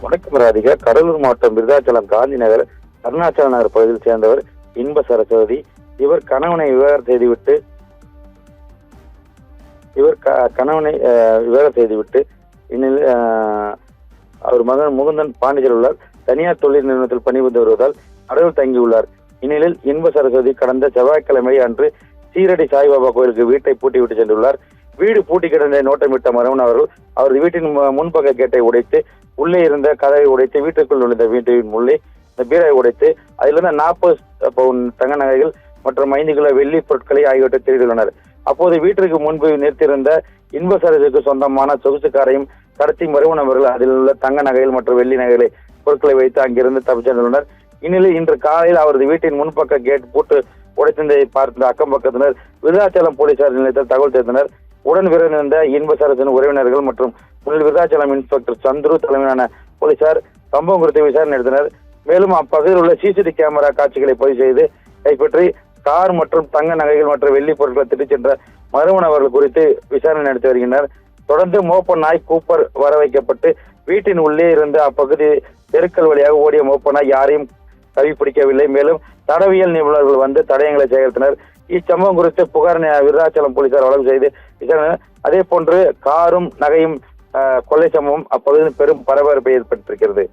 வணக்கம் ராதிகா. கடலூர் மாவட்டம் விருதாச்சலம் காந்தி நகர் அருணாச்சல நகர் பகுதியில் சேர்ந்தவர் இன்ப சரஸ்வதி. இவர் கணவனை விவாகரத்து செய்துவிட்டு இந்நிலையில் அவர் மகன் முகுந்தன் பாண்டிச்சேரியில் உள்ளார். தனியார் தொழில் நிறுவனத்தில் பணிபுரிந்து வருவதால் கடலூர் தங்கியுள்ளார். இந்நிலையில் இன்ப சரஸ்வதி கடந்த செவ்வாய்க்கிழமை அன்று சீரடி சாய்பாபா கோயிலுக்கு வீட்டை பூட்டிவிட்டு சென்றுள்ளார். வீடு பூட்டி கிடந்த நோட்டமிட்ட மரவன் அவர்கள் அவரது வீட்டின் முன்பக்க கேட்டை உடைத்து உள்ளே இருந்த கதவை உடைத்து வீட்டுக்குள் நுழைந்த வீட்டின் உள்ளே இந்த பீராவை உடைத்து அதிலிருந்த 40 பவுன் தங்க நகைகள் மற்றும் 5 கிலோ வெள்ளி பொருட்களை ஆகியவற்றை திருடியுள்ளனர். அப்போது வீட்டிற்கு முன்பு நிறுத்தியிருந்த இன்ப சரஸ்வதிக்கு சொந்தமான சொகுசு காரையும் கடத்தி மறுவன் அவர்கள் அதில் உள்ள தங்க நகைகள் மற்றும் வெள்ளி நகைகளை பொருட்களை வைத்து அங்கிருந்து தப்பிச்சென்றுள்ளனர். இந்நிலையில் இன்று காலையில் அவரது வீட்டின் முன்பக்க கேட் பூட்டு உடைத்ததை பார்த்த அக்கம் பக்கத்தினர் விருதாச்சலம் போலீசார் நிலையத்தில் தகவல் தெரிவித்தனர். உடன் விரைந்திருந்த இன்ப சரஸ்வதியின் உறவினர்கள் மற்றும் விருதாச்சலம் இன்ஸ்பெக்டர் சந்துரு தலைமையிலான போலீசார் சம்பவம் குறித்து விசாரணை நடத்தினர். மேலும் அப்பகுதியில் உள்ள சிசிடிவி கேமரா காட்சிகளை பதிவு செய்து கைப்பற்றி கார் மற்றும் தங்க நகைகள் மற்றும் வெள்ளி பொருட்களை திருடிச் சென்ற மறுவன் அவர்கள் குறித்து விசாரணை நடத்தி வருகின்றனர். தொடர்ந்து மோப்ப நாய் கூப்பர் வர வைக்கப்பட்டு வீட்டின் உள்ளே இருந்து அப்பகுதி தெருக்கள் வழியாக ஓடிய மோப்ப நாய் யாரையும் கவிப்பிடிக்கவில்லை. மேலும் தடவியல் நிபுணர்கள் வந்து தடயங்களை சேகரித்தனர். இச்சம்பவம் குறித்து புகார் விருதாச்சலம் போலீசார் வழக்கு செய்து விசாரணை. அதே போன்று காரும் நகையும் கொள்ளை சம்பவம் அப்பகுதியில் பெரும் பரபரப்பை ஏற்பட்டிருக்கிறது.